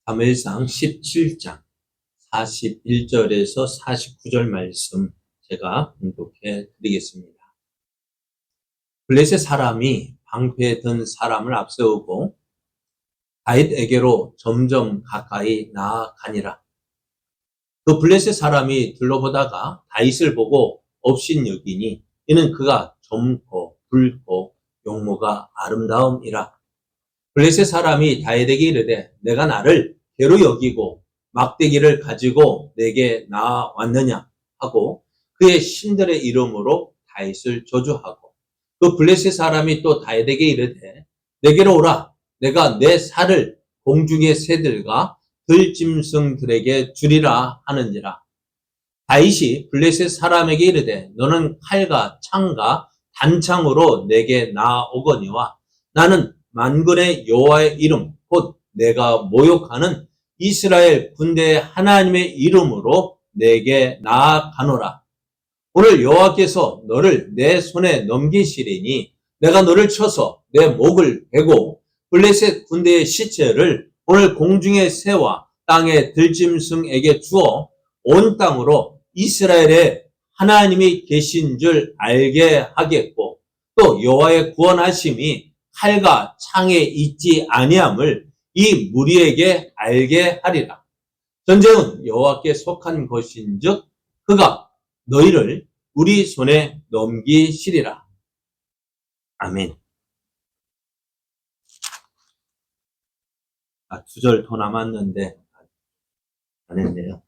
사무엘상 17장 41절에서 49절 말씀 제가 봉독해 드리겠습니다. 블레셋 사람이 방패에 든 사람을 앞세우고 다윗에게로 점점 가까이 나아가니라. 그 블레셋 사람이 둘러보다가 다윗을 보고 업신여기니 이는 그가 젊고 붉고 용모가 아름다움이라. 블레셋 사람이 다윗에게 이르되 내가 나를 괴로 여기고 막대기를 가지고 내게 나아왔느냐 하고 그의 신들의 이름으로 다윗을 저주하고 그 블레셋 사람이 또 다윗에게 이르되 내게로 오라. 내가 내 살을 공중의 새들과 들짐승들에게 주리라 하는지라. 다윗이 블레셋 사람에게 이르되 너는 칼과 창과 단창으로 내게 나아오거니와 나는 만군의 여호와의 이름 곧 내가 모욕하는 이스라엘 군대의 하나님의 이름으로 내게 나아가노라. 오늘 여호와께서 너를 내 손에 넘기시리니 내가 너를 쳐서 내 목을 베고 블레셋 군대의 시체를 오늘 공중의 새와 땅의 들짐승에게 주어 온 땅으로 이스라엘의 하나님이 계신 줄 알게 하겠고 또 여호와의 구원하심이 칼과 창에 있지 아니함을 이 무리에게 알게 하리라. 전쟁은 여호와께 속한 것인즉 그가 너희를 우리 손에 넘기시리라. 아멘. 2절 더 남았는데 안 했네요.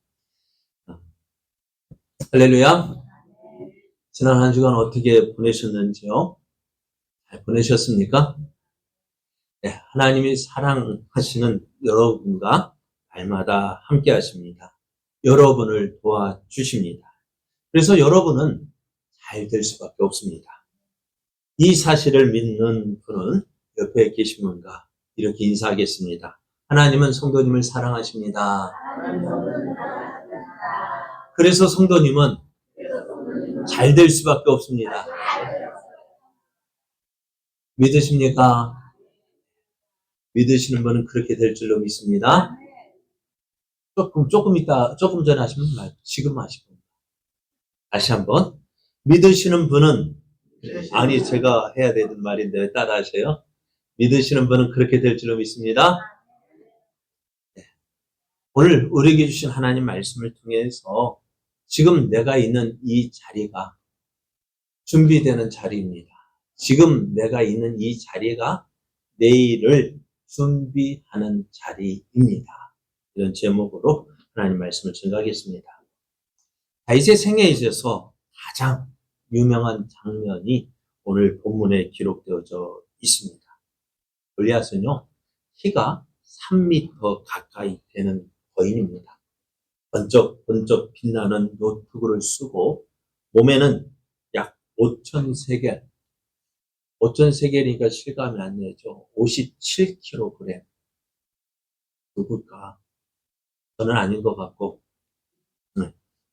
할렐루야. 지난 한 주간 어떻게 보내셨는지요? 잘 보내셨습니까? 네, 하나님이 사랑하시는 여러분과 날마다 함께 하십니다. 여러분을 도와주십니다. 그래서 여러분은 잘 될 수밖에 없습니다. 이 사실을 믿는 분은 옆에 계신 분과 이렇게 인사하겠습니다. 하나님은 성도님을 사랑하십니다. 그래서 성도님은 잘 될 수밖에 없습니다. 믿으십니까? 믿으시는 분은 그렇게 될 줄로 믿습니다. 조금 전에 하시면 말고 지금 하시고. 다시 한번. 믿으시는 분은, 아니, 제가 해야 되는 말인데 왜 따라 하세요? 믿으시는 분은 그렇게 될 줄로 믿습니다. 네. 오늘 우리에게 주신 하나님 말씀을 통해서 지금 내가 있는 이 자리가 준비되는 자리입니다. 지금 내가 있는 이 자리가 내일을 준비하는 자리입니다. 이런 제목으로 하나님 말씀을 전하겠습니다. 다윗의 생애에 있어서 가장 유명한 장면이 오늘 본문에 기록되어져 있습니다. 골리앗은요, 키가 3m 가까이 되는 거인입니다. 번쩍번쩍 빛나는 노트구를 쓰고 몸에는 약 5,000세겔, 5,000세겔이니까 실감이 안 나죠. 57kg. 누굴까? 저는 아닌 것 같고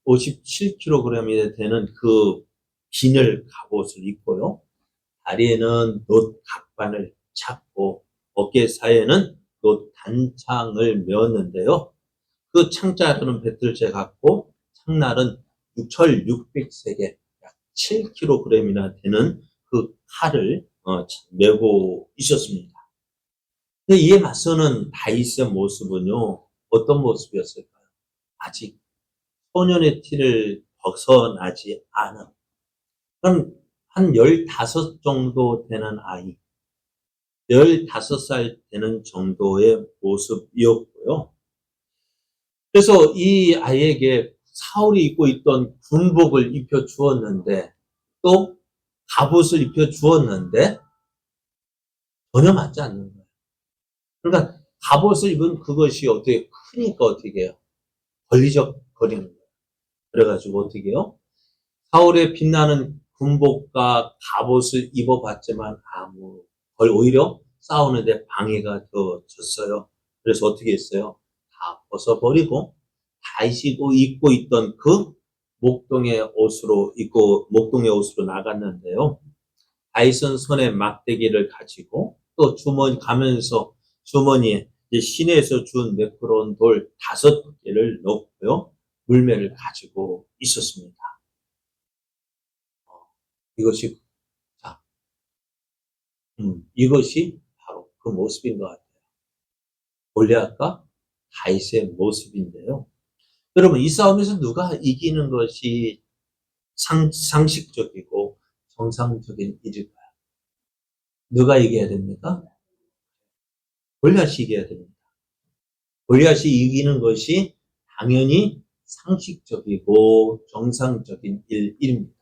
57kg이 되는 그 비늘 갑옷을 입고요. 다리에는 놋 갑반을 찾고 어깨 사이에는 놋 단창을 메었는데요. 그 창자루는 배틀째 갖고 창날은 6,600세겔, 약 7kg이나 되는 그 칼을 메고 있었습니다. 근데 이에 맞서는 다윗의 모습은요, 어떤 모습이었을까요? 아직 소년의 티를 벗어나지 않은, 한 15 정도 되는 아이, 15살 되는 정도의 모습이었고요. 그래서 이 아이에게 사울이 입고 있던 군복을 입혀 주었는데, 또 갑옷을 입혀 주었는데, 전혀 맞지 않는 거예요. 그러니까 갑옷을 입은 그것이 어떻게 크니까 어떻게 해요? 걸리적거리는 거예요. 그래가지고 어떻게 해요? 사울의 빛나는 군복과 갑옷을 입어봤지만 오히려 싸우는데 방해가 되어졌어요. 그래서 어떻게 했어요? 다 벗어버리고 다윗이 입고 있던 그 목동의 옷으로 나갔는데요. 다윗은 손에 막대기를 가지고 또 주머니에 이제 시내에서 준 매끄러운 돌 5개를 넣고요. 물매를 가지고 있었습니다. 이것이, 자, 이것이 바로 그 모습인 것 같아요. 골리앗과 다윗의 모습인데요. 여러분, 이 싸움에서 누가 이기는 것이 상식적이고 정상적인 일일까요? 누가 이겨야 됩니까? 골리앗이 이겨야 됩니다. 골리앗이 이기는 것이 당연히 상식적이고 정상적인 일입니다.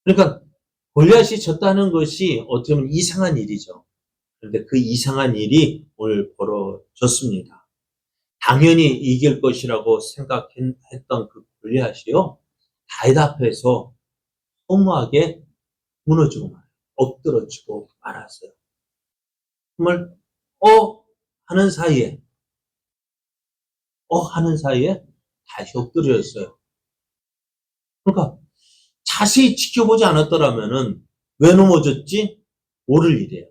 그러니까 골리앗이 졌다는 것이 어떻게 보면 이상한 일이죠. 그런데 그 이상한 일이 오늘 벌어졌습니다. 당연히 이길 것이라고 생각했던 그 골리앗이요, 다윗 앞에서 허무하게 무너지고 말아요. 엎드러지고 말았어요. 정말 하는 사이에 하는 사이에 다시 엎드렸어요. 그러니까 자세히 지켜보지 않았더라면은 왜 넘어졌지? 모를 일이에요.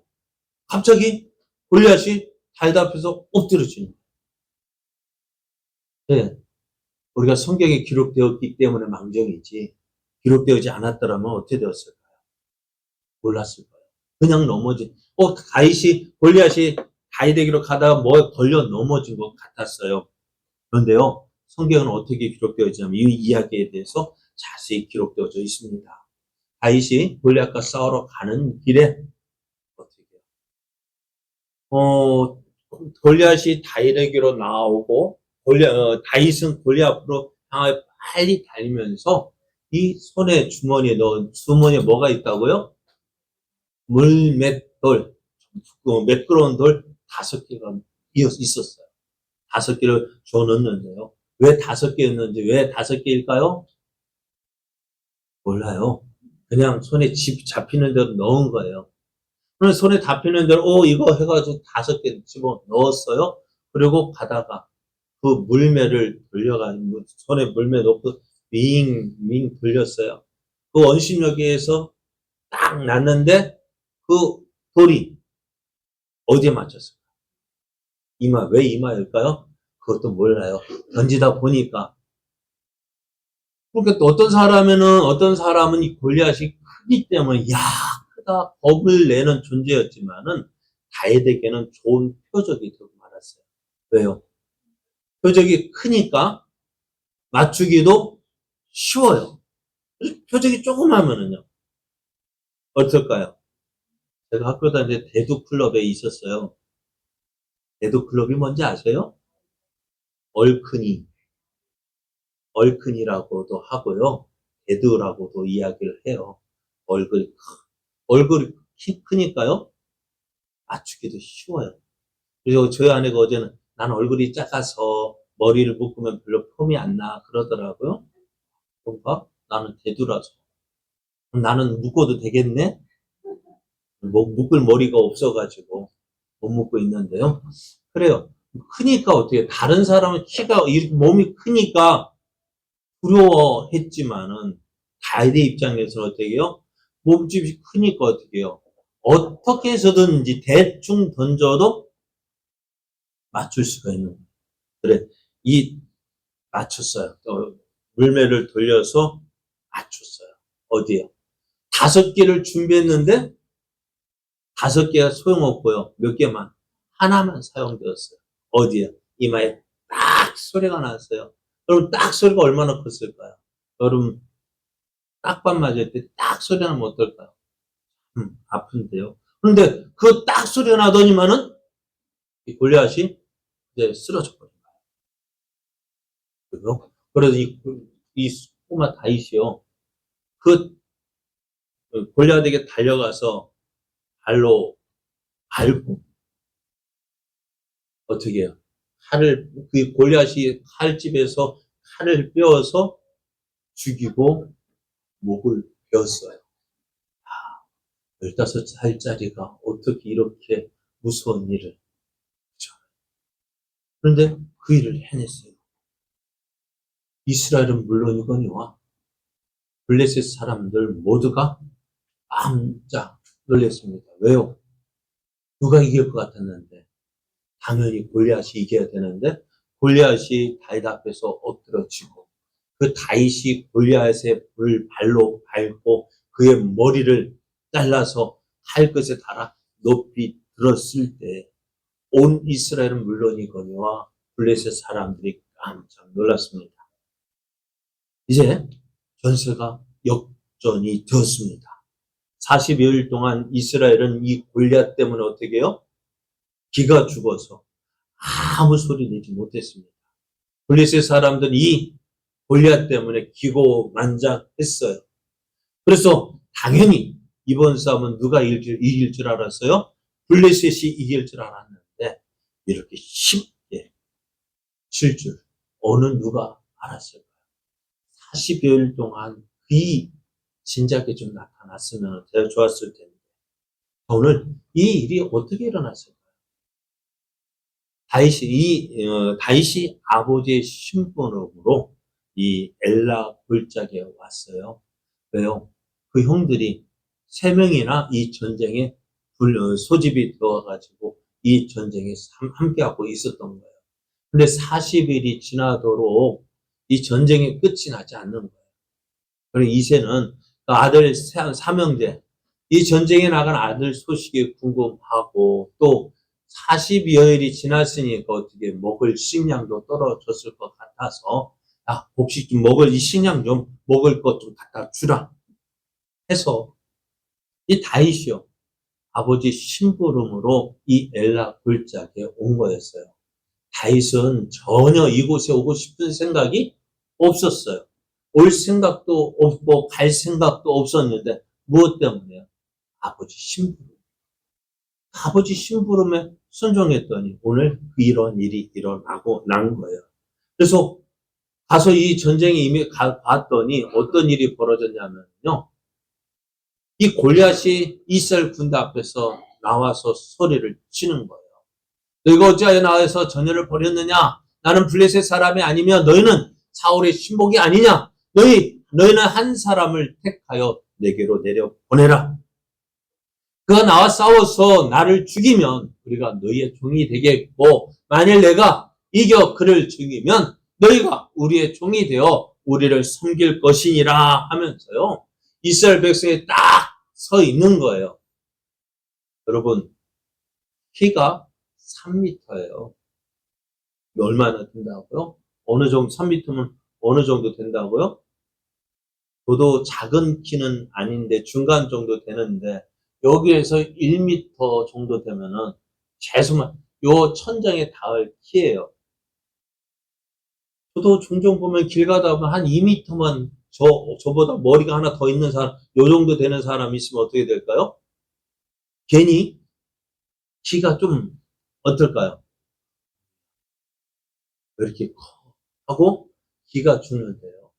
갑자기 골리앗이 다윗 앞에서 엎드려지는 거예요. 네. 우리가 성경에 기록되었기 때문에 망정이지, 기록되지 않았더라면 어떻게 되었을까요? 몰랐을 거예요. 그냥 골리앗이 다윗에게로 가다가 뭐에 걸려 넘어진 것 같았어요. 그런데요, 성경은 어떻게 기록되어지냐면 이 이야기에 대해서 자세히 기록되어져 있습니다. 다윗이 골리앗과 싸우러 가는 길에 어떻게 골리앗이 다윗에게로 나오고 다윗은 골리앗 앞으로 향하여 빨리 달리면서 이 손에 주머니에 뭐가 있다고요? 물맷돌, 매끄러운 돌 5개가 있었어요. 5개를 줘 넣었는데요. 왜 5개였는지, 왜 5개일까요? 몰라요. 그냥 손에 잡히는 대로 넣은 거예요. 그래서 손에 잡히는 대로, 이거 해가지고 5개 집어 넣었어요. 그리고 가다가 그 물매를 손에 물매 넣고 윙 돌렸어요. 그 원심력에서 딱 났는데 그 돌이 어디에 맞췄어요? 왜 이마일까요? 그것도 몰라요. 던지다 보니까. 그러니까 또 어떤 사람은 이 골리앗이 크기 때문에, 크다, 겁을 내는 존재였지만은, 다윗에게는 좋은 표적이 되고 말았어요. 왜요? 표적이 크니까 맞추기도 쉬워요. 표적이 조그마면은요, 어떨까요? 제가 학교 다닐 때 대두클럽에 있었어요. 대두클럽이 뭔지 아세요? 얼큰이라고도 하고요. 대두라고도 이야기를 해요. 얼굴이 크니까요, 맞추기도 쉬워요. 그래서 저희 아내가 어제는 난 얼굴이 작아서 머리를 묶으면 별로 폼이 안 나 그러더라고요. 그런가? 나는 대두라서. 나는 묶어도 되겠네? 묶을 머리가 없어가지고 못 묶고 있는데요. 그래요. 크니까 어떻게, 다른 사람은 몸이 크니까 두려워했지만은, 다윗의 입장에서는 어떻게 해요? 몸집이 크니까 어떻게 해요? 어떻게 해서든지 대충 던져도 맞출 수가 있는 거예요. 그래, 맞췄어요. 물매를 돌려서 맞췄어요. 어디요? 5개를 준비했는데 5개가 소용없고요. 몇 개만, 하나만 사용되었어요. 어디요? 이마에 딱 소리가 났어요. 여러분, 딱 소리가 얼마나 컸을까요? 여러분, 딱밤 맞을 때 딱 소리 나면 어떨까요? 아픈데요. 그런데 그 딱 소리가 나더니만은 이 골리앗이 이제 쓰러져 버린 거예요. 그래서 이 꼬마 다윗이요, 그 골리앗에게 달려가서 발로 밟고, 어떻게 해요? 그 골리앗이 칼집에서 칼을 빼어서 죽이고 목을 베었어요. 15살짜리가 어떻게 이렇게 무서운 일을. 그런데 그 일을 해냈어요. 이스라엘은 물론이거니와 블레셋 사람들 모두가 깜짝 놀랐습니다. 왜요? 누가 이길 것 같았는데 당연히 골리앗이 이겨야 되는데 골리앗이 다윗 앞에서 엎드러지고 그 다윗이 골리앗의 발로 밟고 그의 머리를 잘라서 칼 끝에 달아 높이 들었을 때 온 이스라엘은 물론이거니와 블레셋 사람들이 깜짝 놀랐습니다. 이제 전세가 역전이 되었습니다. 40여일 동안 이스라엘은 이 골리앗 때문에 어떻게 해요? 기가 죽어서 아무 소리 내지 못했습니다. 블레셋 사람들은 이 골리앗 때문에 기고만장했어요. 그래서 당연히 이번 싸움은 누가 이길 줄 알았어요? 블레셋이 이길 줄 알았는데 이렇게 쉽게 질 줄 어느 누가 알았을까요? 40여일 동안 이 진작에 좀 나타났으면 더 좋았을 텐데 오늘 이 일이 어떻게 일어났을까요? 다윗이 아버지의 심부름으로 이 엘라 골짜기에 왔어요. 왜요? 그 형들이 3명이나 이 전쟁에 소집이 되어가지고 이 전쟁에 함께하고 있었던 거예요. 근데 40일이 지나도록 이 전쟁의 끝이 나지 않는 거예요. 그리고 이새는 아들 삼형제, 이 전쟁에 나간 아들 소식이 궁금하고 또 40여일이 지났으니까 어떻게 먹을 식량도 떨어졌을 것 같아서 혹시 좀 이 식량 좀 먹을 것 좀 갖다 주라 해서 이 다윗이요. 아버지 심부름으로 이 엘라 골짜기에 온 거였어요. 다윗은 전혀 이곳에 오고 싶은 생각이 없었어요. 올 생각도 없고 갈 생각도 없었는데 무엇 때문에요? 아버지 심부름. 아버지 심부름에 순종했더니 오늘 이런 일이 일어나고 난 거예요. 그래서 가서 이 전쟁에 이미 봤더니 어떤 일이 벌어졌냐면요. 이 골리앗이 이스라엘 군대 앞에서 나와서 소리를 치는 거예요. 너희가 어찌하여 나와서 전열을 벌였느냐? 나는 블레셋 사람이 아니면 너희는 사울의 신복이 아니냐? 너희는 한 사람을 택하여 내게로 내려보내라. 그가 나와 싸워서 나를 죽이면 우리가 너희의 종이 되겠고 만일 내가 이겨 그를 죽이면 너희가 우리의 종이 되어 우리를 섬길 것이니라 하면서요. 이스라엘 백성이 딱 서 있는 거예요. 여러분 키가 3m예요. 얼마나 된다고요? 어느 정도 3m면 어느 정도 된다고요? 저도 작은 키는 아닌데 중간 정도 되는데 여기에서 1m 정도 되면은 최소한 요 천장에 닿을 키예요. 저도 종종 보면 길 가다 보면 한 2m만 저보다 머리가 하나 더 있는 사람, 요 정도 되는 사람이 있으면 어떻게 될까요? 괜히 키가 좀 어떨까요? 왜 이렇게 커? 하고 기가 죽는데요.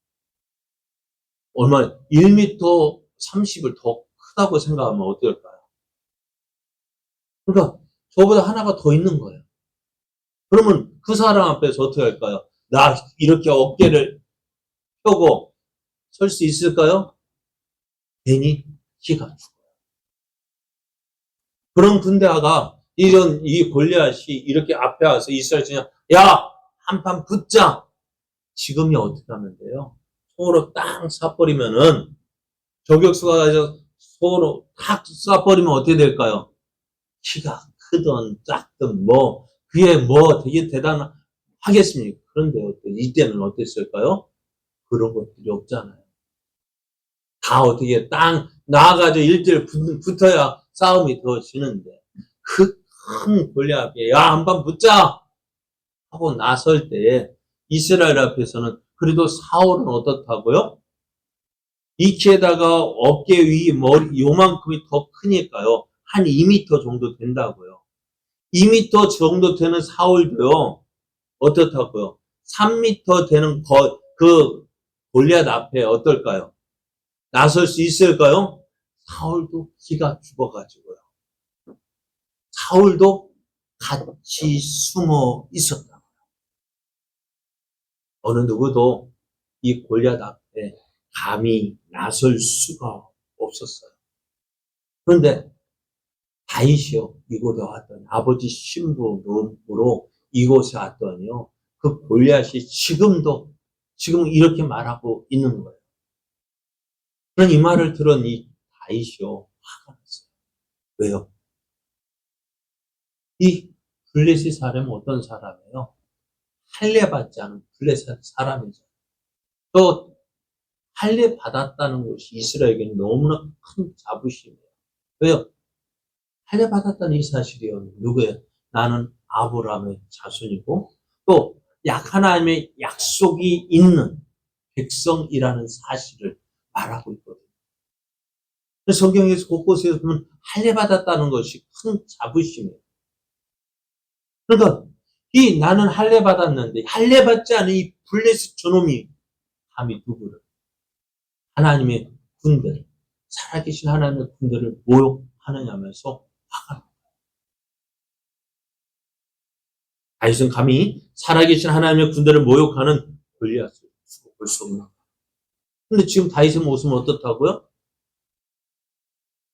얼마 1m 30을 더 크다고 생각하면 어떨까요? 그러니까 저보다 하나가 더 있는 거예요. 그러면 그 사람 앞에서 어떻게 할까요? 나 이렇게 어깨를 펴고 설 수 있을까요? 괜히 기가 죽어요. 그런 군대가 이 골리앗이 이렇게 앞에 와서 이스라엘 그냥 야 한판 붙자. 지금이 어떻게 하면 돼요? 손으로 딱 쏴버리면은 저격수가 가서 손으로 탁 쏴버리면 어떻게 될까요? 키가 크든 작든 그게 되게 대단하겠습니까? 그런데 이때는 어땠을까요? 그런 것들이 없잖아요. 다 어떻게 딱 나와가지고 1대1 붙어야 싸움이 더 지는데 그 큰 골리앗에 야 한번 붙자 하고 나설 때에 이스라엘 앞에서는 그래도 사울은 어떻다고요? 이 키에다가 어깨 위 머리 요만큼이 더 크니까요. 한 2m 정도 된다고요. 2m 정도 되는 사울도요. 어떻다고요? 3m 되는 그 골리앗 앞에 어떨까요? 나설 수 있을까요? 사울도 기가 죽어가지고요. 사울도 같이 숨어 있었다. 어느 누구도 이 골리앗 앞에 감히 나설 수가 없었어요. 그런데 다윗이요, 이곳에 왔더니, 아버지 신부로 이곳에 왔더니요, 그 골리앗이 지금 이렇게 말하고 있는 거예요. 그런 이 말을 들은 이 다윗이요, 화가 났어요. 왜요? 이 블레셋 사람은 어떤 사람이에요? 할례받지 않은 블레셋 사람이죠. 또 할례 받았다는 것이 이스라엘에게는 너무나 큰 자부심이에요. 왜요? 할례 받았다는 이 사실이요. 누구예요? 나는 아브라함의 자손이고 또 하나님의 약속이 있는 백성이라는 사실을 말하고 있거든요. 성경에서 곳곳에서 보면 할례 받았다는 것이 큰 자부심이에요. 그러니까 이 나는 할례 받았는데 할례 받지 않은 이 블레셋 저놈이 감히 누구를 하나님의 군대를 살아계신 하나님의 군대를 모욕하느냐면서 화가 납니다. 다윗은 감히 살아계신 하나님의 군대를 모욕하는 골리앗을 볼 수 없는 거예요. 근데 지금 다윗의 모습은 어떻다고요?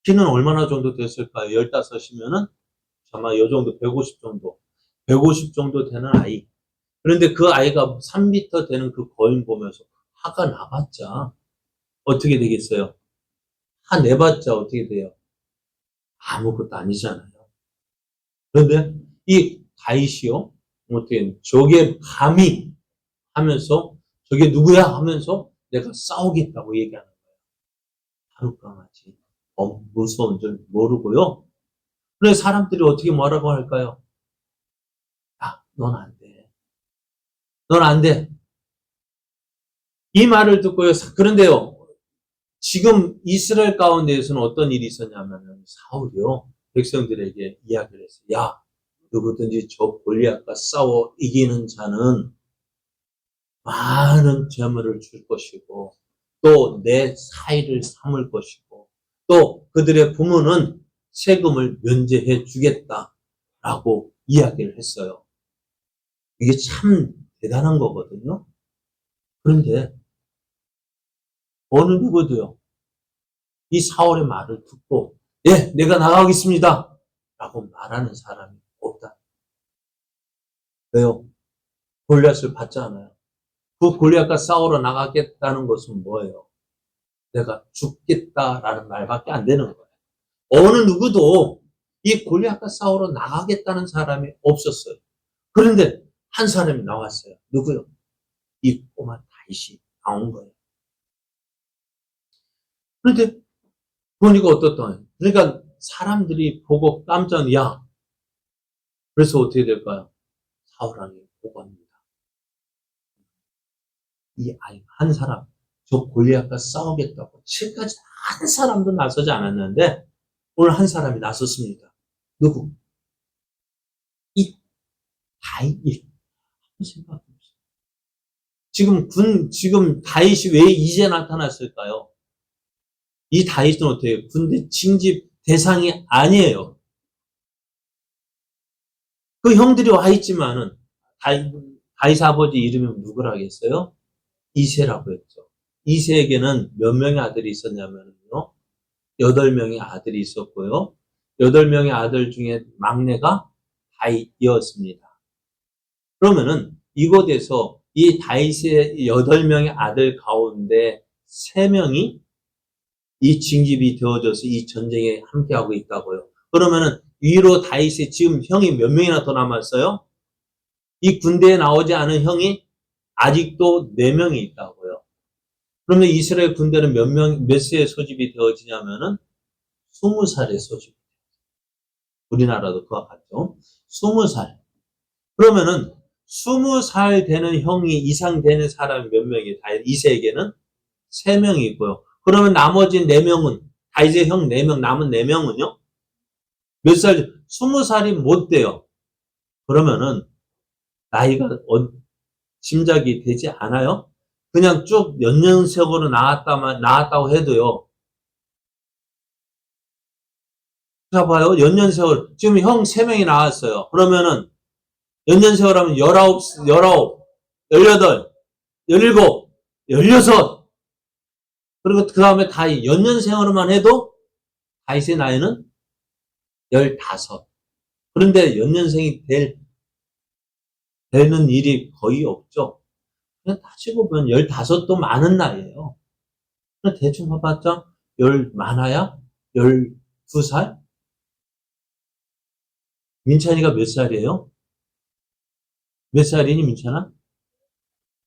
키는 얼마나 정도 됐을까요? 15이면은 아마 요 정도 150 정도. 150 정도 되는 아이. 그런데 그 아이가 3m 되는 그 거인 보면서 화가 나봤자 어떻게 되겠어요? 화 내봤자 어떻게 돼요? 아무것도 아니잖아요. 그런데 이 다윗이요, 어떻게 저게 감히 하면서 저게 누구야 하면서 내가 싸우겠다고 얘기하는 거예요. 하룻밤하지 무서운 줄 모르고요. 그래서 사람들이 어떻게 뭐라고 할까요? 넌 안 돼. 넌 안 돼. 이 말을 듣고요. 그런데요, 지금 이스라엘 가운데에서는 어떤 일이 있었냐면 사울이요, 백성들에게 이야기를 했어요. 야, 누구든지 저 골리앗과 싸워 이기는 자는 많은 재물을 줄 것이고 또 내 사위를 삼을 것이고 또 그들의 부모는 세금을 면제해 주겠다라고 이야기를 했어요. 이게 참 대단한 거거든요. 그런데 어느 누구도요, 이 사울의 말을 듣고 예, 내가 나가겠습니다 라고 말하는 사람이 없다. 왜요? 골리앗을 받지 않아요. 그 골리앗과 싸우러 나가겠다는 것은 뭐예요? 내가 죽겠다라는 말밖에 안 되는 거예요. 어느 누구도 이 골리앗과 싸우러 나가겠다는 사람이 없었어요. 그런데 한 사람이 나왔어요. 누구요? 이 꼬마 다윗이 나온 거예요. 그런데 보니까 어떻다? 그러니까 사람들이 보고 깜짝 야. 그래서 어떻게 될까요? 사울 왕이 보고합니다. 이 아이 한 사람, 저 골리앗과 싸우겠다고 지금까지 한 사람도 나서지 않았는데 오늘 한 사람이 나섰습니다. 누구? 이 다윗. 생각해보세요. 지금 다윗이 왜 이제 나타났을까요? 이 다윗은 어떻게 군대 징집 대상이 아니에요. 그 형들이 와 있지만은 다윗 아버지 이름이 누구라겠어요? 이새라고 했죠. 이새에게는 몇 명의 아들이 있었냐면요, 8명의 아들이 있었고요. 8명의 아들 중에 막내가 다윗이었습니다. 그러면은 이곳에서 이 다윗의 8명의 아들 가운데 3명이 이 징집이 되어져서 이 전쟁에 함께하고 있다고요. 그러면은 위로 다윗의 지금 형이 몇 명이나 더 남았어요? 이 군대에 나오지 않은 형이 아직도 4명이 있다고요. 그러면 이스라엘 군대는 몇 세에 소집이 되어지냐면은 20살에 소집이 돼요. 우리나라도 그와 같죠. 20살. 그러면은 20살 되는 형이 이상 되는 사람이 몇 명이에요? 이세에게는 3명이 있고요. 그러면 나머지 4명은, 다윗의 형 4명, 남은 4명은요? 몇 살? 20살이 못 돼요. 그러면은 나이가 짐작이 되지 않아요? 그냥 쭉 연년생으로 나왔다고 해도요. 자, 봐요. 연년생을. 지금 형 3명이 나왔어요. 그러면은 연년생을 하면 19, 18, 17, 16. 그리고 그 다음에 다윗. 연년생으로만 해도 다윗의 나이는 15. 그런데 연년생이 되는 일이 거의 없죠. 그냥 따지고 보면 15도 많은 나이예요. 그냥 대충 봐봤자 많아야 12살? 민찬이가 몇 살이에요? 몇 살이니, 민찬아?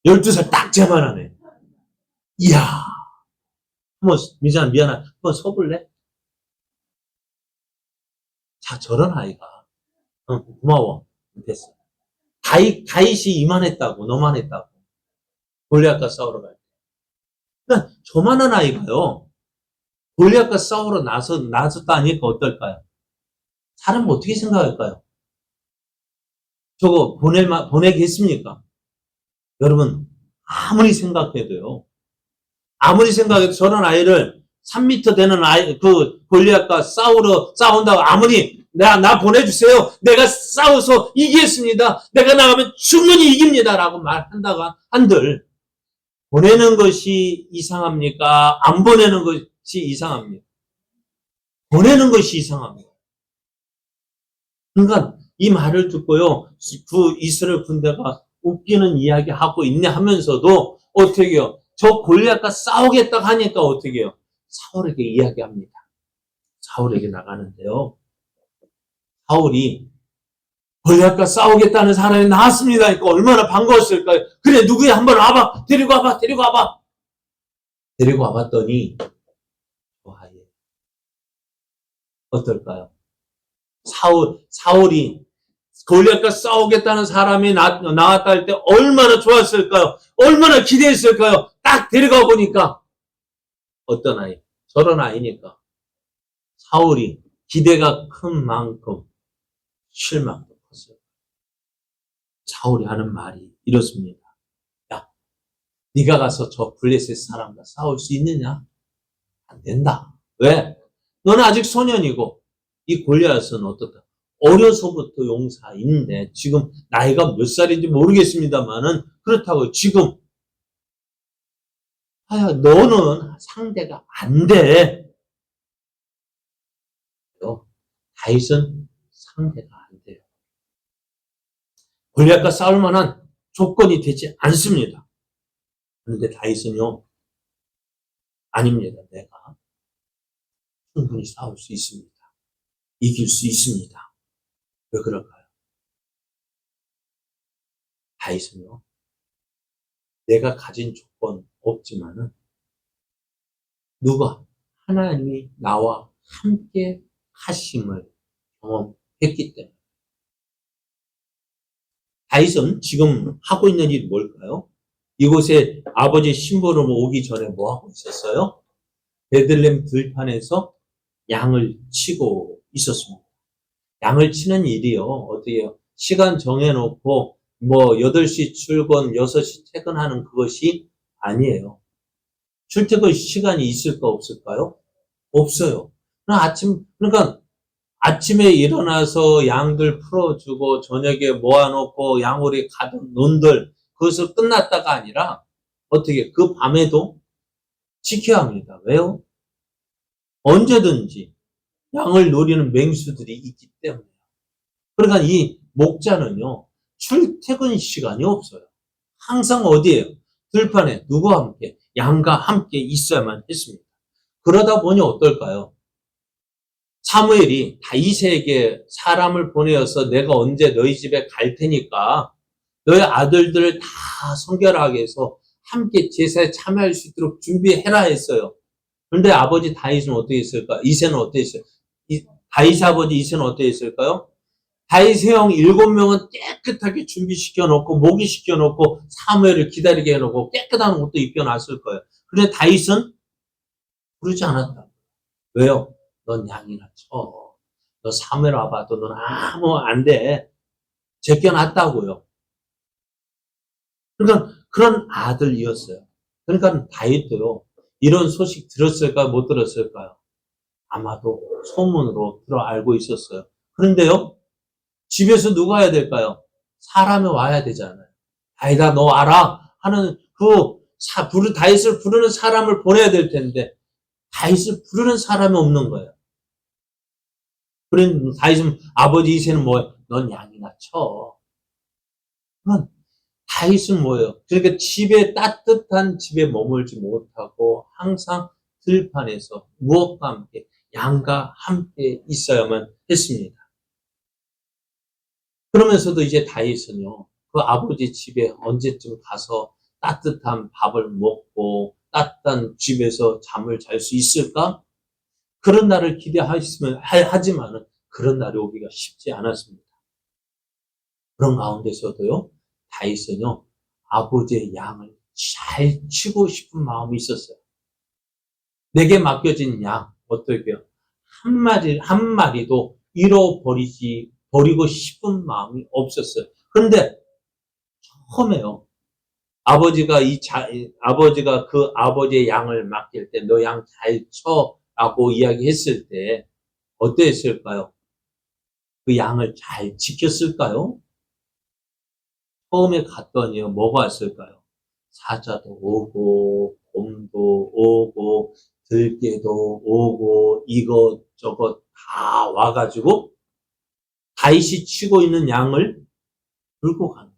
12살 딱 제만하네. 이야. 한번, 민찬아, 미안하다. 한번 서볼래? 자, 저런 아이가. 고마워. 됐어. 다윗이 이만했다고, 너만했다고. 골리앗과 싸우러 갈 때. 그러니까 저만한 아이가요. 골리앗과 싸우러 나섰다니까 어떨까요? 사람은 어떻게 생각할까요? 저거 보내겠습니까? 여러분, 아무리 생각해도요. 아무리 생각해도 저런 아이를 3m 되는 골리앗과 싸운다고 아무리 나 보내주세요. 내가 싸워서 이기겠습니다. 내가 나가면 충분히 이깁니다. 라고 말한다고 한들, 보내는 것이 이상합니까? 안 보내는 것이 이상합니까? 보내는 것이 이상합니다. 그러니까 이 말을 듣고요, 그 이스라엘 군대가 웃기는 이야기 하고 있네 하면서도 어떻게 해요? 저 골리앗과 싸우겠다고 하니까 어떻게 해요? 사울에게 이야기합니다. 사울에게 나가는데요. 사울이 골리앗과 싸우겠다는 사람이 나왔습니다. 그러니까 얼마나 반가웠을까요? 그래, 누구야? 한번 와봐. 데리고 와봐. 데리고 와봤더니 어떨까요? 사울이 골리앗과 싸우겠다는 사람이 나왔다 할 때 얼마나 좋았을까요? 얼마나 기대했을까요? 딱 데려가 보니까 어떤 아이? 저런 아이니까 사울이 기대가 큰 만큼 실망도 컸어요. 사울이 하는 말이 이렇습니다. 야, 네가 가서 저 블레셋 사람과 싸울 수 있느냐? 안 된다. 왜? 너는 아직 소년이고 이 골리앗은 어떻다? 어려서부터 용사인데 지금 나이가 몇 살인지 모르겠습니다만은 그렇다고 지금 너는 상대가 안 돼. 다윗은 상대가 안 돼요. 골리앗과 싸울 만한 조건이 되지 않습니다. 그런데 다윗은요, 아닙니다. 내가 충분히 싸울 수 있습니다. 이길 수 있습니다. 왜 그럴까요? 다윗은요, 내가 가진 조건 없지만은 누가 하나님이 나와 함께 하심을 경험했기 때문에. 다윗은 지금 하고 있는 일이 뭘까요? 이곳에 아버지 심부름 오기 전에 뭐 하고 있었어요? 베들레헴 들판에서 양을 치고 있었습니다. 양을 치는 일이요. 어떻게 해요? 시간 정해놓고 8시 출근, 6시 퇴근하는 그것이 아니에요. 출퇴근 시간이 있을까 없을까요? 없어요. 그러니까 아침에 일어나서 양들 풀어주고 저녁에 모아놓고 양우리 가둔 논들 그것을 끝났다가 아니라 어떻게 그 밤에도 지켜야 합니다. 왜요? 언제든지 양을 노리는 맹수들이 있기 때문에. 그러니까 이 목자는요, 출퇴근 시간이 없어요. 항상 어디에요? 들판에 누구와 함께? 양과 함께 있어야만 했습니다. 그러다 보니 어떨까요? 사무엘이 다윗에게 사람을 보내어서 내가 언제 너희 집에 갈 테니까 너희 아들들을 다 성결하게 해서 함께 제사에 참여할 수 있도록 준비해라 했어요. 그런데 아버지 다윗은 어떻게 했을까? 이새는 어떻게 했어요? 다윗 아버지 이새는 어떻게 했을까요? 다윗의 형 7명은 깨끗하게 준비시켜 놓고 모기시켜 놓고 사무엘을 기다리게 해놓고 깨끗한 옷도 입혀놨을 거예요. 그런데 다윗은 부르지 않았다. 왜요? 넌 양이나 쳐. 너 사무엘 와봐도 넌 아무 안 돼. 제껴놨다고요. 그러니까 그런 아들이었어요. 그러니까 다윗도요. 이런 소식 들었을까요? 못 들었을까요? 아마도 소문으로 알고 있었어요. 그런데요. 집에서 누가 해야 될까요? 사람이 와야 되잖아요. 다윗아 너 와라 하는 다윗을 부르는 사람을 보내야 될 텐데 다윗을 부르는 사람이 없는 거예요. 그런 다윗은 아버지 이새는 뭐예요? 넌 양이나 쳐. 그건 다윗은 뭐예요? 그러니까 집에 따뜻한 집에 머물지 못하고 항상 들판에서 무엇과 함께 양과 함께 있어야만 했습니다. 그러면서도 이제 다윗은요, 그 아버지 집에 언제쯤 가서 따뜻한 밥을 먹고 따뜻한 집에서 잠을 잘 수 있을까? 그런 날을 하지만은 그런 날이 오기가 쉽지 않았습니다. 그런 가운데서도요, 다윗은요, 아버지의 양을 잘 치고 싶은 마음이 있었어요. 내게 맡겨진 양, 어떨게요? 한 마리도 버리고 싶은 마음이 없었어요. 그런데 처음에요, 아버지가 그 아버지의 양을 맡길 때, 너 양 잘 쳐, 라고 이야기했을 때, 어땠을까요? 그 양을 잘 지켰을까요? 처음에 갔더니요, 뭐가 왔을까요? 사자도 오고, 곰도 오고, 들개도 오고, 이것저것 다 와가지고, 다윗이 치고 있는 양을 들고 가는 거예요.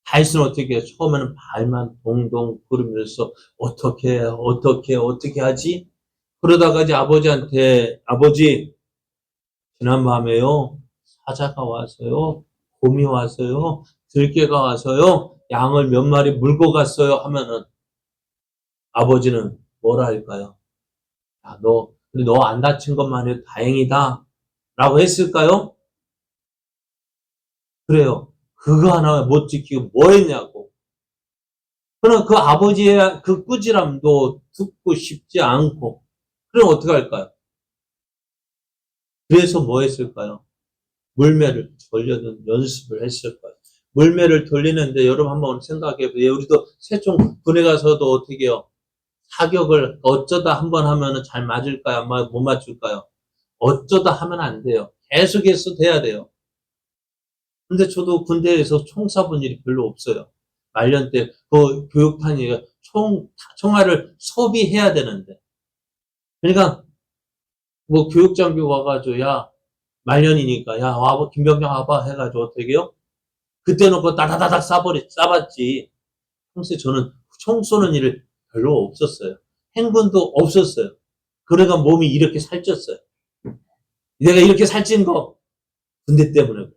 다윗은 어떻게 해요? 처음에는 발만 동동 구르면서, 어떻게 하지? 그러다가 이제 아버지, 지난밤에요, 사자가 와서요, 곰이 와서요, 들개가 와서요, 양을 몇 마리 물고 갔어요 하면은 아버지는 뭐라 할까요? 야, 너 안 다친 것만 해도 다행이다. 라고 했을까요? 그래요. 그거 하나 못 지키고 뭐 했냐고. 그럼 그 아버지의 그 꾸지람도 듣고 싶지 않고, 그럼 어떻게 할까요? 그래서 뭐 했을까요? 물매를 돌려는 연습을 했을 거예요. 물매를 돌리는데 여러분 한번 생각해 보세요. 우리도 세종 군에 가서도 어떻게 해요? 사격을 어쩌다 한번 하면은 잘 맞을까요? 못 맞출까요? 어쩌다 하면 안 돼요. 계속해서 돼야 돼요. 근데 저도 군대에서 총 쏴본 일이 별로 없어요. 말년 때 그 교육탄이 총알을 소비해야 되는데. 그러니까 뭐 교육장교 와가지고 야 말년이니까 야 와봐 김병장 와봐 해가지고 어떻게 해요? 그때 놓고 따다다닥 쏴봤지. 평소에 저는 총 쏘는 일을 별로 없었어요. 행군도 없었어요. 그러니까 몸이 이렇게 살쪘어요. 내가 이렇게 살찐 거 군대 때문에 그래요.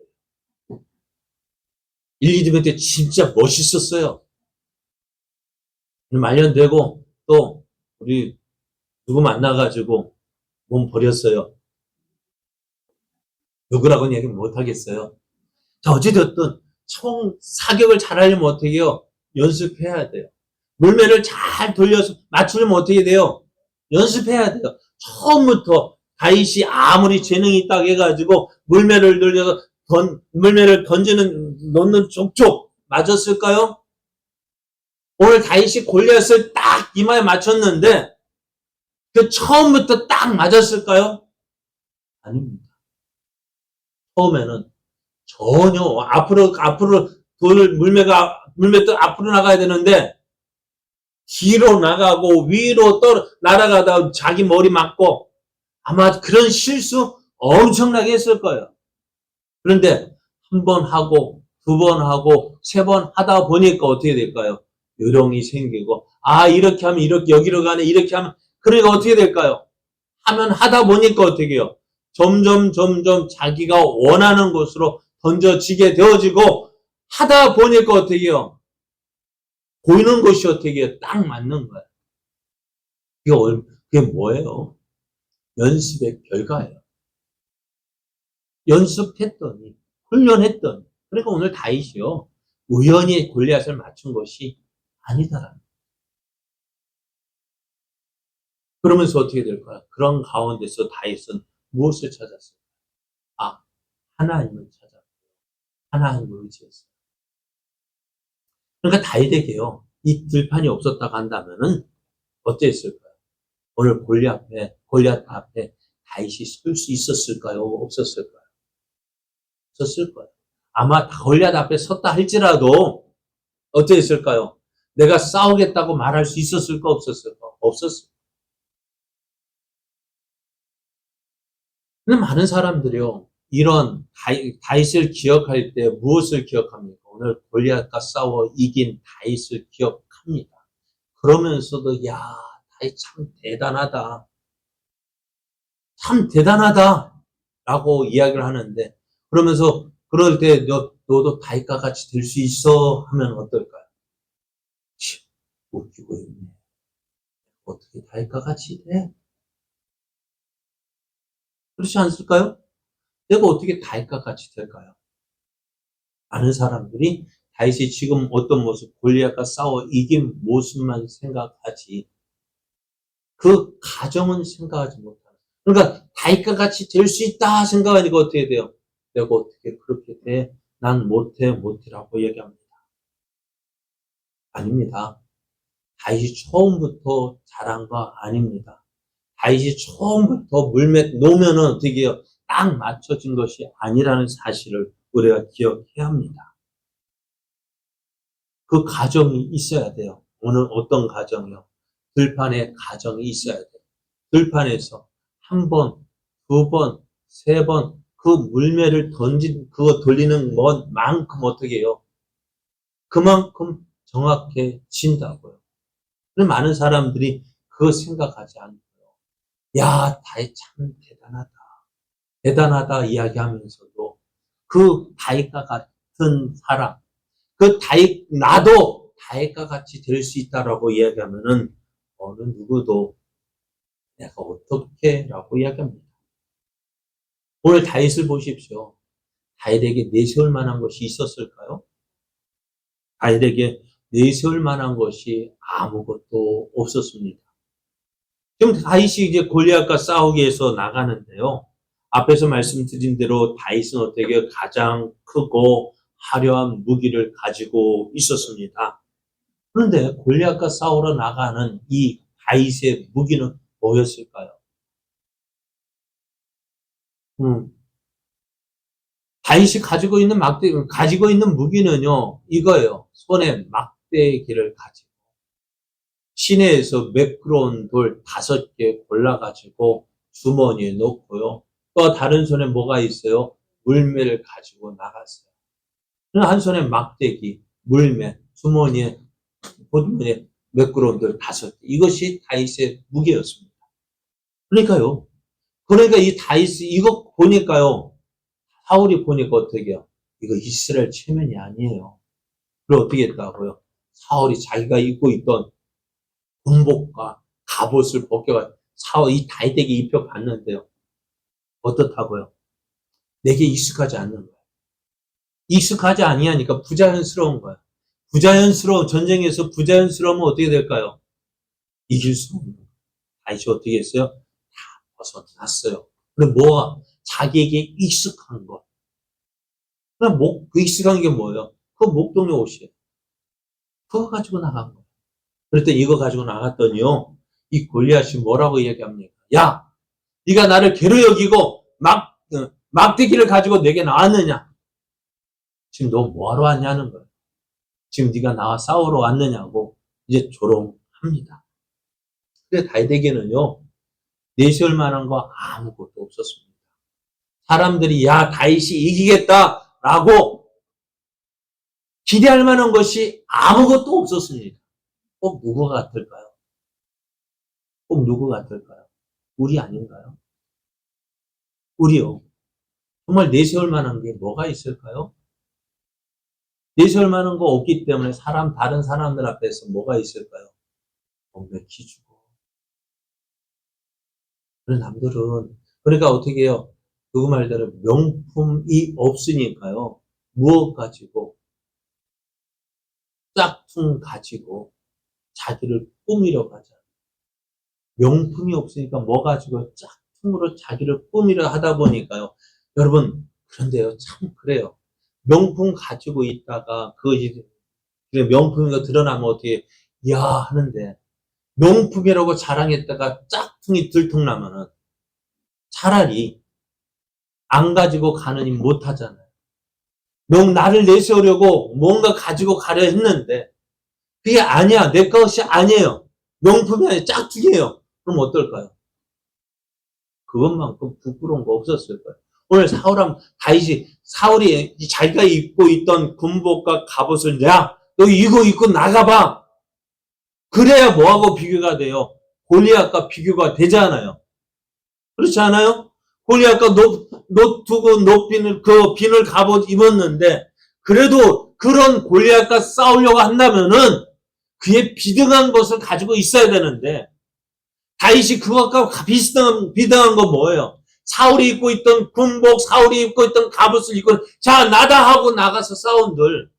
1, 2등병 때 진짜 멋있었어요. 말년되고 또 우리 누구 만나가지고 몸 버렸어요. 누구라고는 얘기 못 하겠어요. 자, 어찌됐든 총 사격을 잘하려면 어떻게 해요? 연습해야 돼요. 물매를 잘 돌려서 맞추려면 어떻게 돼요? 연습해야 돼요. 처음부터 다윗이 아무리 재능이 있다고 해가지고 물매를 놓는 족족 맞았을까요? 오늘 다윗이 골리앗을 딱 이마에 맞췄는데 그 처음부터 딱 맞았을까요? 아닙니다. 처음에는 전혀 앞으로 물매도 앞으로 나가야 되는데 뒤로 나가고 위로 날아가다 자기 머리 맞고 아마 그런 실수 엄청나게 했을 거예요. 그런데 한 번 하고 두 번 하고 세 번 하다 보니까 어떻게 될까요? 요령이 생기고 이렇게 하면 이렇게 여기로 가네 이렇게 하면 그러니까 어떻게 될까요? 하다 보니까 어떻게 해요? 점점 자기가 원하는 곳으로 던져지게 되어지고 하다 보니까 어떻게 해요? 보이는 것이 어떻게 해요? 딱 맞는 거예요. 그게 뭐예요? 연습의 결과예요. 연습했더니 훈련했더니 그러니까 오늘 다윗이요. 우연히 골리앗을 맞춘 것이 아니다라는 거예요. 그러면서 어떻게 될까요? 그런 가운데서 다윗은 무엇을 찾았어요? 하나님을 찾았고 하나님을 의지했어요. 그러니까 다윗에게요. 이 들판이 없었다고 한다면은 어땠을까요? 오늘 골리앗 앞에 다윗이 설 수 있었을까요? 없었을까요? 없었을 거예요. 아마 골리앗 앞에 섰다 할지라도 어땠을까요? 내가 싸우겠다고 말할 수 있었을까? 없었을까? 없었을 근데 많은 사람들이요, 이런 다윗을 기억할 때 무엇을 기억합니까? 오늘 골리앗과 싸워 이긴 다윗을 기억합니다. 그러면서도 야, 다윗 참 대단하다. 참 대단하다. 라고 이야기를 하는데, 그러면서 그럴 때 너도 다윗과 같이 될 수 있어 하면 어떨까요? 웃기고 있네. 어떻게 다윗과 같이 돼? 그렇지 않을까요? 내가 어떻게 다윗과 같이 될까요? 많은 사람들이 다윗이 지금 어떤 모습, 골리앗과 싸워 이긴 모습만 생각하지 그 과정은 생각하지 못하는. 그러니까 다윗과 같이 될 수 있다 생각하니까 어떻게 돼요? 내가 어떻게 그렇게 돼? 난 못해라고 얘기합니다. 아닙니다. 다윗이 처음부터 잘한 거 아닙니다. 다윗이 처음부터 물맷 놓으면은 어떻게 해요? 딱 맞춰진 것이 아니라는 사실을 우리가 기억해야 합니다. 그 과정이 있어야 돼요. 오늘 어떤 과정이요? 들판의 과정이 있어야 돼요. 들판에서 한 번, 두 번, 세 번, 그 물매를 그거 돌리는 만큼 어떻게 해요? 그만큼 정확해진다고요. 많은 사람들이 그거 생각하지 않고요. 야, 다윗 참 대단하다. 대단하다 이야기하면서도 그 다윗과 같은 사람, 나도 다윗과 같이 될 수 있다라고 이야기하면은 어느 누구도 내가 어떻게 라고 이야기합니다. 오늘 다윗을 보십시오. 다윗에게 내세울 만한 것이 있었을까요? 다윗에게 내세울 만한 것이 아무것도 없었습니다. 지금 다윗이 이제 골리앗과 싸우기 위해서 나가는데요. 앞에서 말씀드린 대로 다윗은 어떻게 가장 크고 화려한 무기를 가지고 있었습니다. 그런데 골리앗과 싸우러 나가는 이 다윗의 무기는 뭐였을까요? 다윗이 가지고 있는 무기는요, 이거예요. 손에 막대기를 가지고, 시내에서 매끄러운 돌 5개 골라가지고 주머니에 넣고요. 또 다른 손에 뭐가 있어요? 물매를 가지고 나갔어요. 한 손에 막대기, 물매, 주머니에 매끄러운 돌 5개. 이것이 다윗의 무기였습니다. 그러니까 이 다윗, 이거 보니까요, 사울이 보니까 어떻게 해요? 이거 이스라엘 체면이 아니에요. 그럼 어떻게 했다고요? 사울이 자기가 입고 있던 군복과 갑옷을 벗겨가 사울 이 다윗에게 입혀봤는데요. 어떻다고요? 내게 익숙하지 않는 거예요. 익숙하지 아니하니까 부자연스러운 거예요. 전쟁에서 부자연스러우면 어떻게 될까요? 이길 수 없는 거예요. 다윗이 어떻게 했어요? 다 벗어났어요. 그럼 뭐가? 자기에게 익숙한 것. 그럼 그 익숙한 게 뭐예요? 그 목동의 옷이에요. 그거 가지고 나간 거예요. 그랬더니 이거 가지고 나갔더니요. 이 골리앗이 뭐라고 얘기합니까? 야, 네가 나를 괴로 여기고 막대기를 가지고 내게 나왔느냐? 지금 너 뭐하러 왔냐는 거예요. 지금 네가 나와 싸우러 왔느냐고 이제 조롱합니다. 근데 다윗에게는요. 내세울 만한 거 아무것도 없었습니다. 사람들이 야 다윗이 이기겠다라고 기대할 만한 것이 아무것도 없었습니다. 꼭 누구 같을까요? 꼭 누구 같을까요? 우리 아닌가요? 우리요. 정말 내세울 만한 게 뭐가 있을까요? 내세울 만한 거 없기 때문에 다른 사람들 앞에서 뭐가 있을까요? 기주고. 그런 남들은, 그러니까 어떻게 해요? 그 말대로 명품이 없으니까요. 무엇 가지고, 짝퉁 가지고 자기를 꾸미려고 하잖아요. 명품이 없으니까 뭐 가지고 짝퉁으로 자기를 꾸미려 하다 보니까요. 여러분, 그런데요. 참 그래요. 명품 가지고 있다가 그것이 명품이가 드러나면 어떻게 야 하는데 명품이라고 자랑했다가 짝퉁이 들통나면은 차라리 안 가지고 가느니 못하잖아요. 나를 내세우려고 뭔가 가지고 가려 했는데 그게 아니야. 내 것이 아니에요. 명품이 아니에요. 짝퉁이에요. 그럼 어떨까요? 그것만큼 부끄러운 거 없었을 거예요. 오늘 사울이 자기가 입고 있던 군복과 갑옷을, 야, 너 이거 입고 나가봐. 그래야 뭐하고 비교가 돼요? 골리앗과 비교가 되잖아요. 그렇지 않아요? 골리앗과 노트고 그 비늘 갑옷 입었는데, 그래도 그런 골리앗과 싸우려고 한다면은 그의 비등한 것을 가지고 있어야 되는데, 다윗이 그것과 비등한 건 뭐예요? 사울이 입고 있던 군복, 사울이 입고 있던 갑옷을 입고, 자, 나다 하고 나가서 싸운들,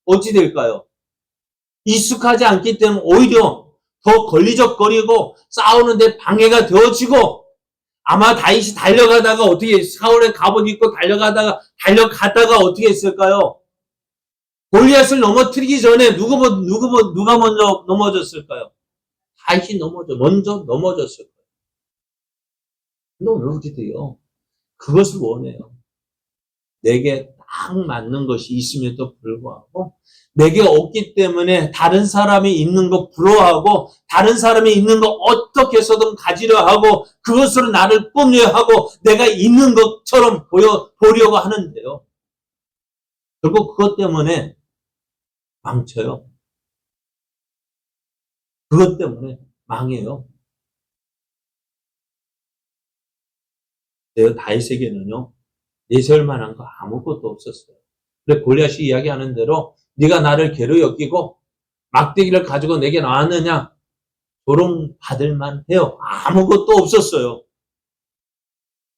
어찌 될까요? 익숙하지 않기 때문에 오히려 더 걸리적거리고 싸우는데 방해가 되어지고, 아마 다윗이 달려가다가 사울의 갑옷 입고 달려가다가 어떻게 했을까요? 골리앗을 넘어뜨리기 전에 누가 먼저 넘어졌을까요? 다윗이 먼저 넘어졌을 거예요. 너무 우리도요, 그것을 원해요. 내게 딱 맞는 것이 있음에도 불구하고, 내게 없기 때문에 다른 사람이 있는 거 부러워하고, 다른 사람이 있는 거 어떻게 해서든 가지려 하고, 그것으로 나를 뽐내려 하고, 내가 있는 것처럼 보려고 하는데요. 결국 그것 때문에 망쳐요. 그것 때문에 망해요. 내가 다윗에게는요, 내세울 만한 거 아무것도 없었어요. 그래, 골리앗이 이야기하는 대로 네가 나를 개로 여기고 막대기를 가지고 내게 나왔느냐? 조롱받을 만해요. 아무것도 없었어요.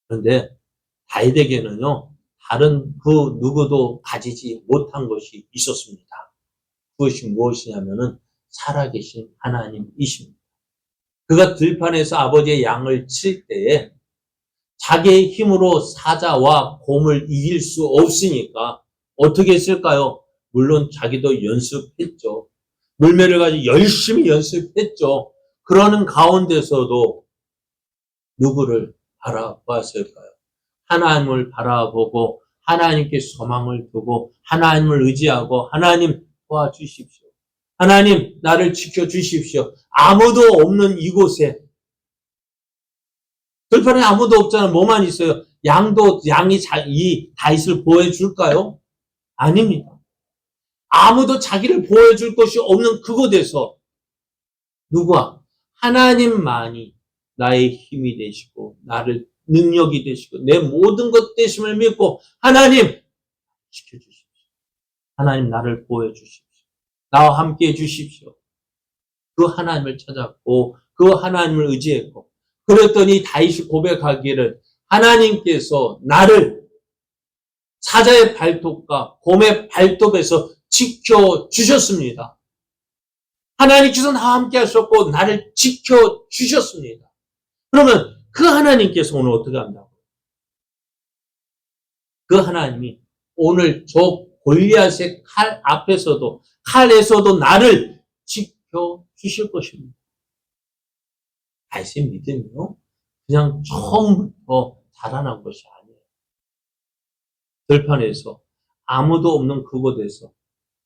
그런데 다윗에게는요, 다른 그 누구도 가지지 못한 것이 있었습니다. 그것이 무엇이냐면은 살아계신 하나님이십니다. 그가 들판에서 아버지의 양을 칠 때에 자기의 힘으로 사자와 곰을 이길 수 없으니까 어떻게 했을까요? 물론 자기도 연습했죠. 물매를 가지고 열심히 연습했죠. 그러는 가운데서도 누구를 바라봤을까요? 하나님을 바라보고 하나님께 소망을 두고 하나님을 의지하고, 하나님 도와주십시오. 하나님 나를 지켜주십시오. 아무도 없는 이곳에, 들판에 아무도 없잖아요. 뭐만 있어요? 양이 이 다윗을 보호해 줄까요? 아닙니다. 아무도 자기를 보호해 줄 것이 없는 그곳에서 누구와? 하나님만이 나의 힘이 되시고 나를 능력이 되시고 내 모든 것 되심을 믿고, 하나님 지켜주십시오. 하나님 나를 보호해 주십시오. 나와 함께 해 주십시오. 그 하나님을 찾았고 그 하나님을 의지했고, 그랬더니 다윗이 고백하기를, 하나님께서 나를 사자의 발톱과 곰의 발톱에서 지켜주셨습니다. 하나님께서 나와 함께 하셨고 나를 지켜주셨습니다. 그러면 그 하나님께서 오늘 어떻게 한다고? 그 하나님이 오늘 저 골리앗의 칼에서도 나를 지켜주실 것입니다. 다윗의 믿음이요, 그냥 처음부터 자라난 것이 아니에요. 들판에서 아무도 없는 그곳에서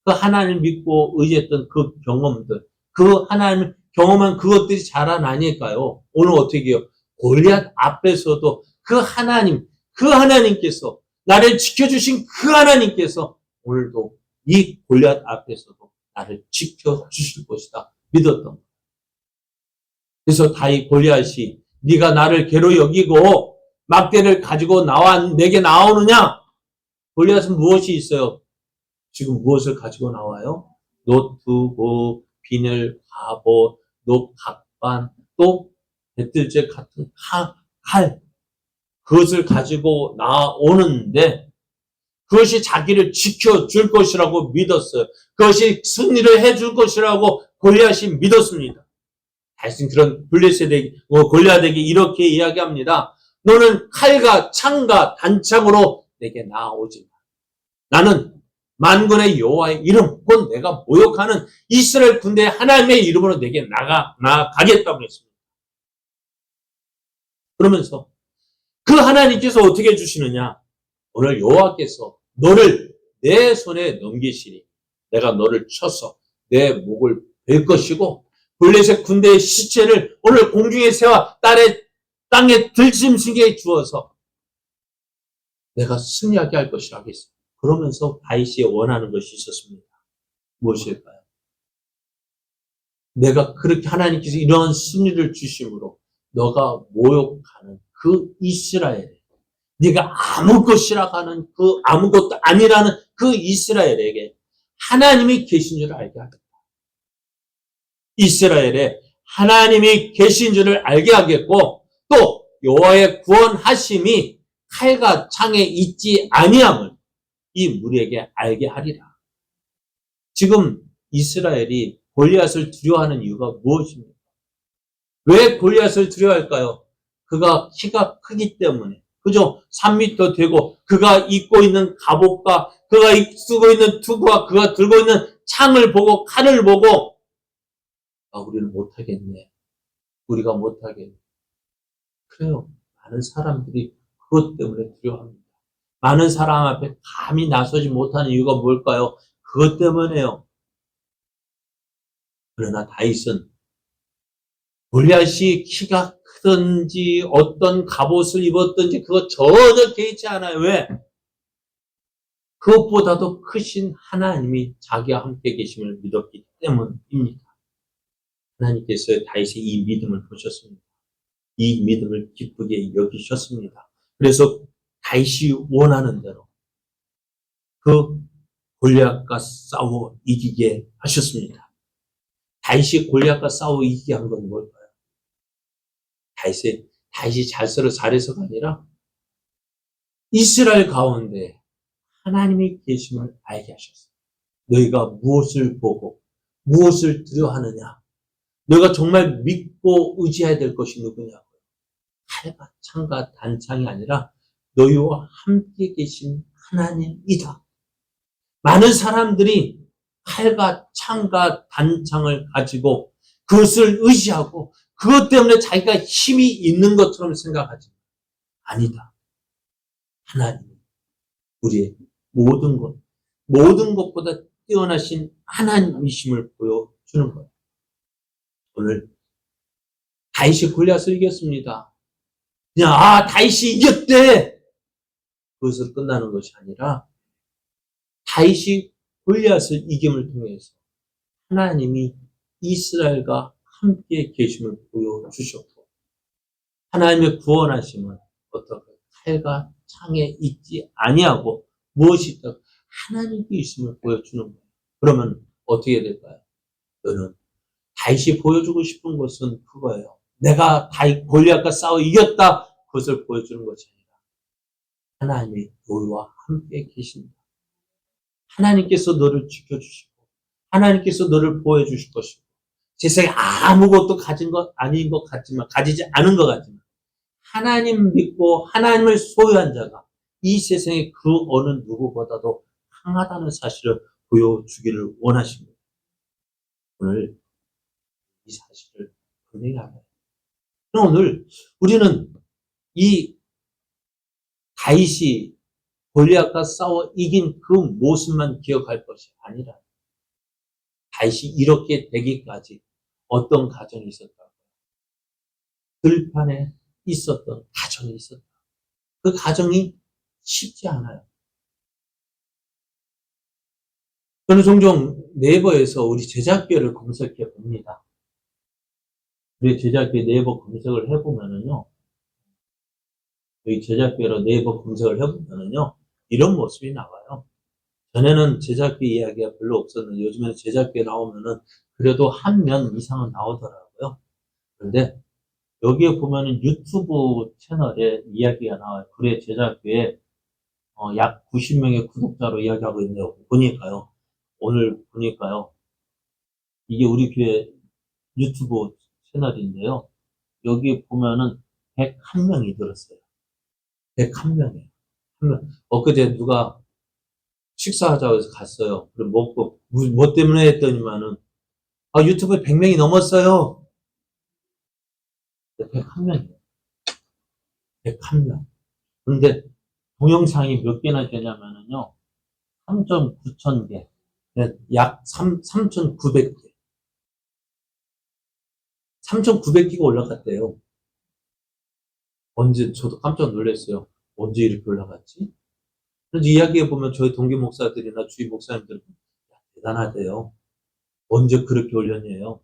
그 하나님을 믿고 의지했던 그 경험들, 그 하나님을 경험한 그것들이 자라나니까요, 오늘 어떻게 해요? 골리앗 앞에서도 그 하나님께서 나를 지켜주신 그 하나님께서 오늘도 이 골리앗 앞에서도 나를 지켜주실 것이다 믿었던 거예요. 그래서 골리앗이 네가 나를 개로 여기고 막대를 가지고 내게 나오느냐? 골리앗은 무엇이 있어요? 지금 무엇을 가지고 나와요? 노트북, 비늘, 갑옷, 각반, 또 배틀제 같은 칼, 그것을 가지고 나오는데, 그것이 자기를 지켜줄 것이라고 믿었어요. 그것이 승리를 해줄 것이라고 골리앗이 믿었습니다. 다시 그런 골리앗에게 이렇게 이야기합니다. 너는 칼과 창과 단창으로 내게 나오지 마. 나는 만군의 여호와의 이름, 곧 내가 모욕하는 이스라엘 군대의 하나님의 이름으로 내게 나가겠다고 했습니다. 그러면서 그 하나님께서 어떻게 해주시느냐? 오늘 여호와께서 너를 내 손에 넘기시니 내가 너를 쳐서 내 목을 벨 것이고, 블레셋 군대의 시체를 오늘 공중의 새와 딸의 땅에 들짐승에게 주어서 내가 승리하게 할 것이라 하겠어요. 그러면서 다윗이 원하는 것이 있었습니다. 무엇일까요? 내가 그렇게 하나님께서 이러한 승리를 주심으로 너가 모욕하는 그 이스라엘에 네가 아무것이라 하는 그 아무것도 아니라는 그 이스라엘에게 하나님이 계신 줄을 알게 하겠다. 이스라엘에 하나님이 계신 줄을 알게 하겠고 또 여호와의 구원하심이 칼과 창에 있지 아니함을 이 무리에게 알게 하리라. 지금 이스라엘이 골리앗을 두려워하는 이유가 무엇입니까? 왜 골리앗을 두려워할까요? 그가 키가 크기 때문에. 그죠? 3m 되고 그가 입고 있는 갑옷과 그가 쓰고 있는 투구와 그가 들고 있는 창을 보고 칼을 보고 우리는 못하겠네. 우리가 못하겠네. 그래요. 많은 사람들이 그것 때문에 두려워합니다. 많은 사람 앞에 감히 나서지 못하는 이유가 뭘까요? 그것 때문에요. 그러나 다윗은 골리앗이 키가 크든지 어떤 갑옷을 입었든지 그거 전혀 개의치 않아요. 왜? 그것보다도 크신 하나님이 자기와 함께 계심을 믿었기 때문입니다. 하나님께서 다윗의 이 믿음을 보셨습니다. 이 믿음을 기쁘게 여기셨습니다. 그래서 다윗이 원하는 대로 그 골리앗과 싸워 이기게 하셨습니다. 다윗이 골리앗과 싸워 이기게 한 건 뭘까요? 다윗이 잘해서가 아니라 이스라엘 가운데 하나님이 계심을 알게 하셨어요. 너희가 무엇을 보고 무엇을 두려워하느냐? 너희가 정말 믿고 의지해야 될 것이 누구냐고. 칼과 창과 단창이 아니라 너희와 함께 계신 하나님이다. 많은 사람들이 칼과 창과 단창을 가지고 그것을 의지하고 그것 때문에 자기가 힘이 있는 것처럼 생각하지. 아니다. 하나님, 우리의 모든 것보다 뛰어나신 하나님이심을 보여주는 거예요. 오늘 다윗이 골리앗을 이겼습니다. 그냥 다윗이 이겼대. 그것으로 끝나는 것이 아니라 다윗이 골리앗을 이김을 통해서 하나님이 이스라엘과 함께 계심을 보여주셨고 하나님의 구원하심은 어떻게 칼과 창에 있지 아니하고 무엇이 있다고 하나님께 있음을 보여주는 거예요. 그러면 어떻게 될까요? 너는 다윗이 보여주고 싶은 것은 그거예요. 내가 골리앗과 싸워 이겼다. 그것을 보여주는 것이 아니라 하나님이 너희와 함께 계신다. 하나님께서 너를 지켜주시고 하나님께서 너를 보여주실 것이고 세상에 아무것도 가진 것 아닌 것 같지만 가지지 않은 것 같지만 하나님 믿고 하나님을 소유한 자가 이 세상에 그 어느 누구보다도 강하다는 사실을 보여주기를 원하십니다. 오늘 이 사실을 분명히 알아요. 그럼 오늘 우리는 이 다윗이 골리앗과 싸워 이긴 그 모습만 기억할 것이 아니라 다윗이 이렇게 되기까지 어떤 과정이 있었다. 들판에 있었던 과정이 있었다. 그 과정이 쉽지 않아요. 저는 종종 네이버에서 우리 제자교를 검색해 봅니다. 우리 제자교 네이버 검색을 해보면은요, 여기 제자교로 네이버 검색을 해보면은요, 이런 모습이 나와요. 전에는 제자교 이야기가 별로 없었는데 요즘에는 제자교 나오면은 그래도 한 면 이상은 나오더라고요. 그런데 여기에 보면은 유튜브 채널에 이야기가 나와요. 그래 제자교에 약 90명의 구독자로 이야기하고 있네요. 보니까요. 오늘 보니까요. 이게 우리 교회 유튜브 채널인데요. 여기 보면은 101명이 들었어요. 101명이에요. 엊그제 누가 식사하자고 해서 갔어요. 그럼 먹고, 뭐 때문에 했더니만은, 유튜브에 100명이 넘었어요. 101명이에요. 101명. 그런데 동영상이 몇 개나 되냐면은요. 3,900 개. 약 3,900개. 3,900개가 올라갔대요. 언제, 저도 깜짝 놀랐어요. 언제 이렇게 올라갔지? 그래서 이야기해보면 저희 동기 목사들이나 주위 목사님들은 대단하대요. 언제 그렇게 올렸냐요?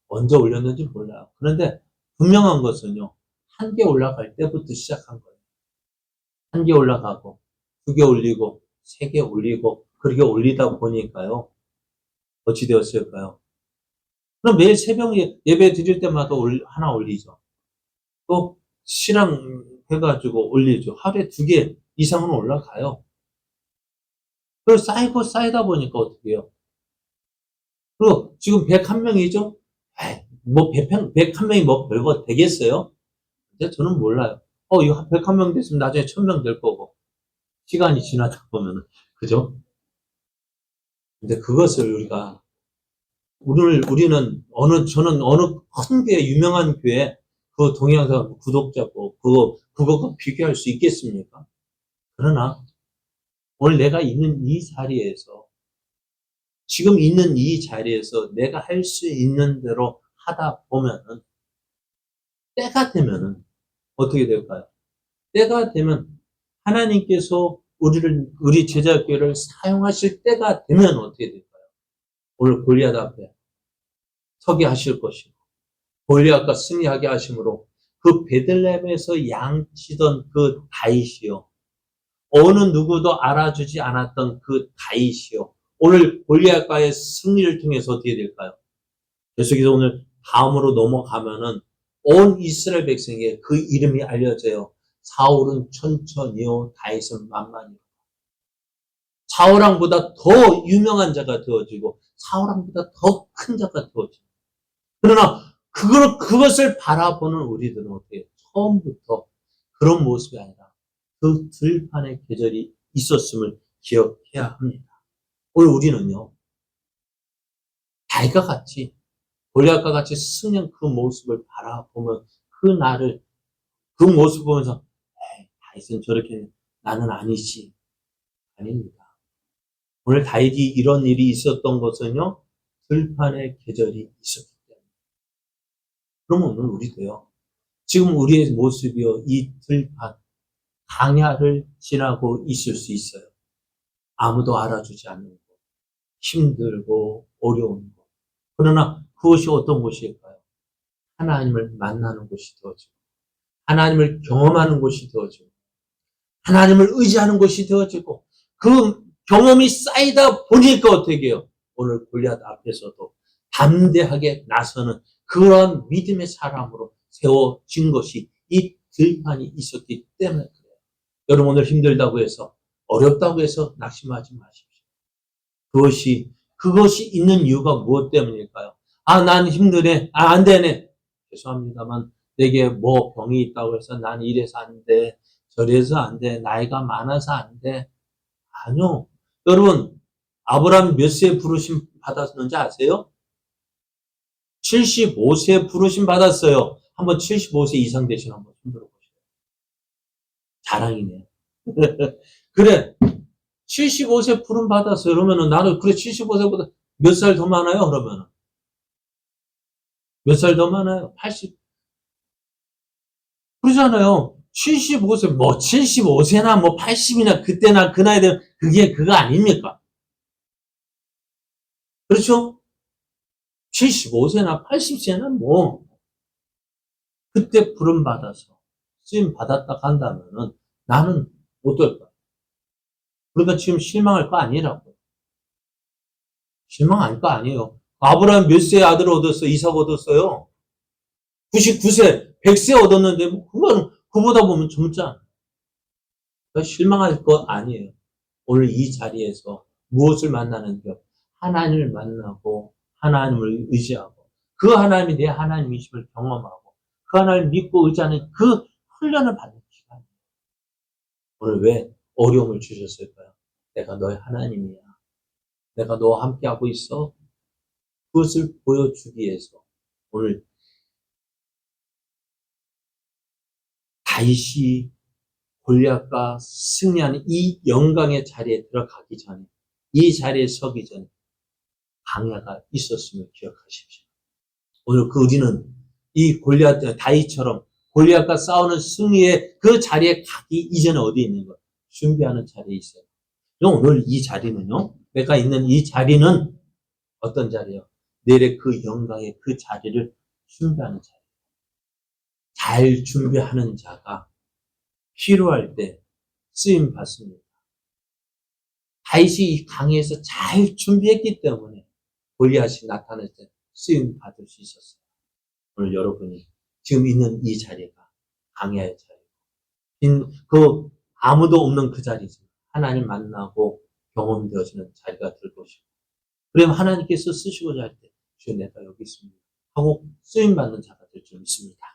언제 올렸는지 몰라요. 그런데 분명한 것은요, 한 개 올라갈 때부터 시작한 거예요. 한 개 올라가고, 두 개 올리고, 세 개 올리고, 그렇게 올리다 보니까요, 어찌 되었을까요? 그럼 매일 새벽 예배 드릴 때마다 하나 올리죠. 또, 신앙 해가지고 올리죠. 하루에 두 개 이상은 올라가요. 그리고 쌓이고 쌓이다 보니까 어떻게 해요? 그리고 지금 101명이죠? 뭐 101명이 뭐 별거 되겠어요? 근데 저는 몰라요. 이거 101명 됐으면 나중에 1000명 될 거고. 시간이 지나다 보면은. 그죠? 근데 그것을 저는 어느 큰 교회, 유명한 교회, 그 동영상 구독자고, 그거가 비교할 수 있겠습니까? 그러나, 오늘 내가 있는 이 자리에서, 지금 있는 이 자리에서 내가 할 수 있는 대로 하다 보면은, 때가 되면은, 어떻게 될까요? 때가 되면, 하나님께서 우리 제자교회를 사용하실 때가 되면 어떻게 될까요? 오늘 골리앗 앞에 서게 하실 것이고, 골리앗과 승리하게 하심으로 그 베들레헴에서 양치던 그 다윗이요. 어느 누구도 알아주지 않았던 그 다윗이요. 오늘 골리앗과의 승리를 통해서 어떻게 될까요? 계속해서 오늘 다음으로 넘어가면은 온 이스라엘 백성에게 그 이름이 알려져요. 사울은 천천히요, 다윗은 만만히요. 사울왕보다 더 유명한 자가 되어지고 사울왕보다 더 큰 자가 되어지고. 그러나 그것을 바라보는 우리들은 어떻게 해요? 처음부터 그런 모습이 아니라 그 들판의 계절이 있었음을 기억해야 합니다. 오늘 우리는요, 다윗과 같이, 골리앗과 같이 승리한 그 모습을 바라보면 그 모습 보면서 다윗은 저렇게 나는 아니지. 아닙니다. 오늘 다윗이 이런 일이 있었던 것은요, 들판의 계절이 있었기 때문에. 그러면 오늘 우리도요, 지금 우리의 모습이요, 이 들판, 강야를 지나고 있을 수 있어요. 아무도 알아주지 않는 것, 힘들고 어려운 것. 그러나 그것이 어떤 곳일까요? 하나님을 만나는 곳이 되어지고, 하나님을 경험하는 곳이 되어지고, 하나님을 의지하는 곳이 되어지고, 그 경험이 쌓이다 보니까 어떻게 해요? 오늘 골리앗 앞에서도 담대하게 나서는 그러한 믿음의 사람으로 세워진 것이 이 들판이 있었기 때문에 그래요. 여러분 오늘 힘들다고 해서 어렵다고 해서 낙심하지 마십시오. 그것이 있는 이유가 무엇 때문일까요? 난 힘드네. 안 되네. 죄송합니다만 내게 뭐 병이 있다고 해서 난 이래서 안 돼. 저래서 안 돼. 나이가 많아서 안 돼. 아니요. 여러분 아브라함 몇 세에 부르심 받았는지 아세요? 75세에 부르심 받았어요. 한번 75세 이상 되신 한번 손들어 보세요. 자랑이네요. 그래. 75세 부름 받았어요. 그러면은 나는 그래 75세보다 몇 살 더 많아요? 그러면은 몇 살 더 많아요? 80. 그러잖아요. 75세 뭐 75세나 뭐 80이나 그때나 그 나이 되면 그게 그거 아닙니까? 그렇죠? 75세나 80세는 뭐 그때 부름 받아서 쓰임 받았다 간다면은 나는 어떨까? 그러니까 지금 실망할 거 아니라고. 실망할 거 아니에요. 아브라함 몇 세에 아들을 얻었어요? 이삭 얻었어요? 99세, 100세 얻었는데, 그거는, 그보다 보면 젊잖아. 그러니까 실망할 거 아니에요. 오늘 이 자리에서 무엇을 만나는겨? 하나님을 만나고, 하나님을 의지하고, 그 하나님이 내 하나님이심을 경험하고, 그 하나님을 믿고 의지하는 그 훈련을 받는 시간이에요. 오늘 왜 어려움을 주셨을까요? 내가 너의 하나님이야. 내가 너와 함께하고 있어. 그것을 보여주기 위해서 오늘 다윗이 골리앗과 승리하는 이 영광의 자리에 들어가기 전에, 이 자리에 서기 전에 강야가 있었음을 기억하십시오. 오늘 우리는 이 다윗처럼 골리앗과 싸우는 승리의 그 자리에 가기 이전에 어디 있는 거예요? 준비하는 자리에 있어요. 오늘 이 자리는요, 내가 있는 이 자리는 어떤 자리예요? 내일의 그 영광의 그 자리를 준비하는 자리. 잘 준비하는 자가 필요할 때 쓰임 받습니다. 다윗이 이 강에서 잘 준비했기 때문에 골리앗이 나타날 때 쓰임 받을 수 있었어요. 오늘 여러분이 지금 있는 이 자리가 강야의 자리. 아무도 없는 그 자리지만 하나님 만나고 경험되어지는 자리가 될 것이고, 그러면 하나님께서 쓰시고자 할 때, 주여 내가 여기 있습니다 하고 쓰임 받는 자가 될 줄 믿습니다.